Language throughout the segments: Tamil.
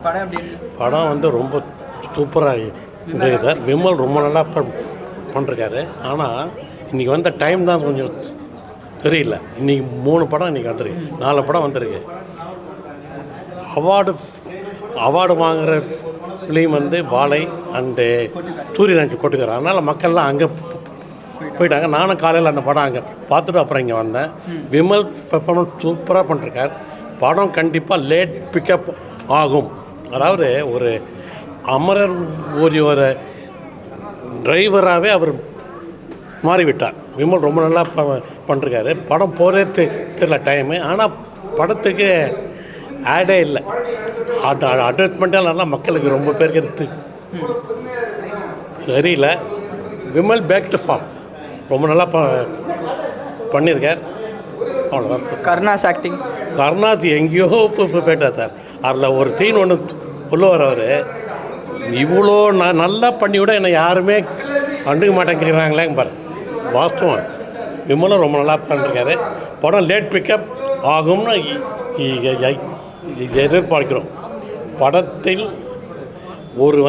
படம் வந்து ரொம்ப சூப்பராக இருக்குது சார். விமல் ரொம்ப நல்லா பண்ணிருக்காரு. ஆனால் இன்றைக்கி வந்த டைம் தான் கொஞ்சம் தெரியல. இன்றைக்கி 3 படம் இன்றைக்கி வந்திருக்கு, 4 படம் வந்திருக்கு. அவார்டு வாங்குகிற ஃபிலிம் வந்து வாழை அண்டு சூரியராஜ் கொட்டுக்கிறார். அதனால் மக்கள்லாம் அங்கே போயிட்டாங்க. நானும் காலையில் அந்த படம் அங்கே பார்த்துட்டு அப்புறம் இங்கே வந்தேன். விமல் பெர்ஃபார்மன்ஸ் சூப்பராக பண்ணிருக்கார். படம் கண்டிப்பாக லேட் பிக்கப் ஆகும். அதாவது ஒரு அமரர் ஒரு டிரைவராகவே அவர் மாறிவிட்டார். விமல் ரொம்ப நல்லா பண்ணிருக்காரு. படம் போகிறே தெரியல டைமு. ஆனால் படத்துக்கு ஆடே இல்லை. அந்த அட்வர்டைஸ்மெண்ட்டாக நல்லா மக்களுக்கு ரொம்ப பேருக்கு தெரியல. விமல் பேக் டு ஃபார்ம் ரொம்ப நல்லா பண்ணியிருக்கார். அவ்வளோதான். கருணாஸ் எங்கேயோ போயிட்டார் சார். அதில் ஒரு சீன் ஒன்று உள்ளவர் அவர் இவ்வளோ நல்லா பண்ணி விட என்னை யாருமே கண்டுக்க மாட்டேங்கிறாங்களே பாரு. வாஸ்தவம் விமலும் ரொம்ப நல்லா பண்ணிருக்காரு. படம் லேட் பிக்கப் ஆகும்னு எதிர்பார்க்கிறோம். படத்தில் ஒரு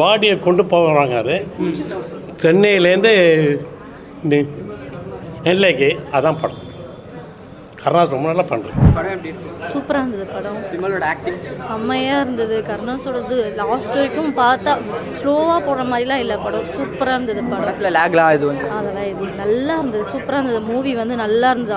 பாடியை கொண்டு போகிறாங்க. அது சென்னையிலேருந்து நெல்லைக்கு. அதான் படம். கருணாஸ் ரொம்ப நல்லா பண்ணுறேன். சூப்பராக இருந்தது படம். விமலோட ஆக்டிங் செம்மையாக இருந்தது. கருணாஸோடது லாஸ்ட் வரைக்கும் பார்த்தா ஸ்லோவாக போடுற மாதிரிலாம் இல்லை. படம் சூப்பராக இருந்தது. படத்தில் லேக்லாம் அதெல்லாம் இது நல்லா இருந்தது. சூப்பராக இருந்தது. மூவி நல்லா இருந்தது.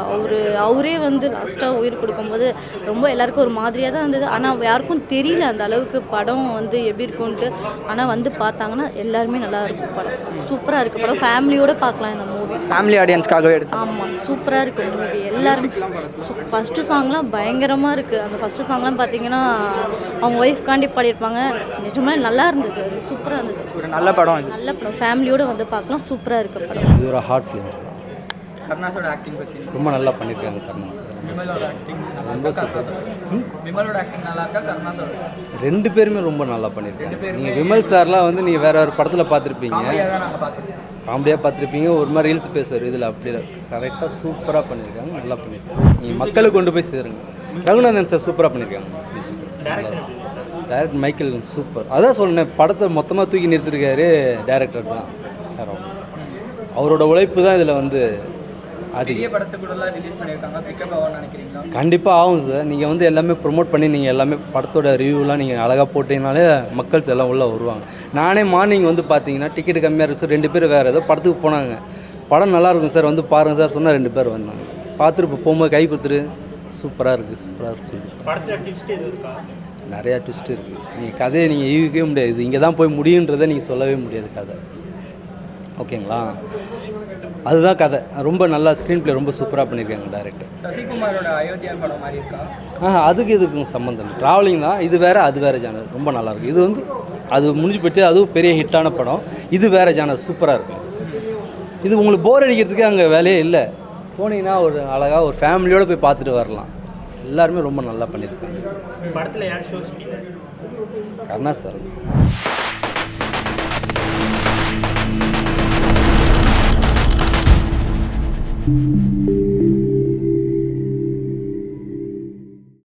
அவரே லாஸ்ட்டாக உயிர் கொடுக்கும்போது ரொம்ப எல்லாருக்கும் ஒரு மாதிரியாக தான் இருந்தது. ஆனால் யாருக்கும் தெரியல அந்த அளவுக்கு படம் எப்படி இருக்கும்ன்ட்டு. ஆனால் பார்த்தாங்கன்னா எல்லாருமே நல்லா இருக்கும். படம் சூப்பராக இருக்குது. படம் ஃபேமிலியோடு பார்க்கலாம். இந்த மூவி ஃபேமிலி ஆடியன்ஸ்க்காகவே எடுத்து. ஆமாம், சூப்பராக இருக்குது மூவி. எல்லாருமே ஃபஸ்ட்டு சாங்லாம் பயங்கரமாக இருக்குது. அந்த ஃபஸ்ட்டு சாங்லாம் பார்த்தீங்கன்னா அவங்க ஒய்ஃப்காண்டி பாடியிருப்பாங்க. நிஜமாக நல்லா இருந்தது. அது சூப்பராக இருந்தது. ஒரு நல்ல படம். நல்ல படம். ஃபேமிலியோடு பார்க்கலாம். சூப்பராக இருக்குது படம். இது ஒரு ஹார்ட் ஃபிலிம்ஸ். கருணாஸோட ஆக்டிங் பற்றி ரொம்ப நல்லா பண்ணியிருக்காங்க. கருணாஸ் ரொம்ப சூப்பர். விமலோட ஆக்டிங் நல்லா இருக்கா? கருணாஸோட 2 பேருமே ரொம்ப நல்லா பண்ணியிருக்காங்க. நீங்கள் விமல் சார்லாம் நீங்கள் வேறு படத்தில் பார்த்துருப்பீங்க, காமெடியாக பார்த்துருப்பீங்க. ஒரு மாதிரி இழுத்து பேசுவார். இதில் அப்படி கரெக்டாக சூப்பராக பண்ணியிருக்காங்க. நல்லா பண்ணியிருக்காங்க. நீங்கள் மக்களுக்கு கொண்டு போய் சேருங்க. ரகுநாதன் சார் சூப்பராக பண்ணியிருக்காங்க. Director Michael super. அதான் சொன்னேன், படத்தை மொத்தமாக தூக்கி நிறுத்திருக்காரு டைரக்டர் தான். அவரோட உழைப்பு தான் இதில் கண்டிப்பாக ஆகும் சார். நீங்கள் எல்லாமே ப்ரொமோட் பண்ணி நீங்கள் எல்லாமே படத்தோட ரிவ்யூலாம் நீங்கள் அழகாக போட்டிங்கனாலே மக்கள்ஸ் எல்லாம் உள்ளே வருவாங்க. நானே மார்னிங் பார்த்தீங்கன்னா டிக்கெட்டு கம்மியாக இருக்குது சார். 2 பேர் வேறு ஏதோ படத்துக்கு போனாங்க. படம் நல்லாயிருக்கும் சார், பாருங்கள் சார் சொன்னால் 2 பேர் வந்தாங்க. பார்த்துட்டு இப்போ போகும்போது கை கொடுத்துரு சூப்பராக இருக்குது சொல்லி நிறையா ட்விஸ்ட் இருக்குது. நீங்கள் கதையை நீங்கள் ஈவிக்கவே முடியாது. இது இங்கே தான் போய் முடியுன்றதை நீங்கள் சொல்லவே முடியாது கதை. ஓகேங்களா? அதுதான் கதை. ரொம்ப நல்லா ஸ்க்ரீன் ப்ளே ரொம்ப சூப்பராக பண்ணியிருக்காங்க டைரக்டர். சசிகுமாரோட அயோத்தியா படம் மாதிரி இருக்கா? அதுக்கு இதுக்கும் சம்மந்தம் இல்லை. ட்ராவலிங் தான். இது வேறு, அது வேறு ஜானர். ரொம்ப நல்லாயிருக்கும். இது அது முடிஞ்சு போச்சு. அதுவும் பெரிய ஹிட்டான படம். இது வேறு ஜானர். சூப்பராக இருக்கும். இது உங்களுக்கு போர் அடிக்கிறதுக்கு அங்கே வேலையே இல்லை. போனீங்கன்னா ஒரு அழகாக ஒரு ஃபேமிலியோடு போய் பார்த்துட்டு வரலாம். எல்லாருமே ரொம்ப நல்லா பண்ணியிருக்காங்க. படத்தில் யார் shows? Karunas sir. Thank you.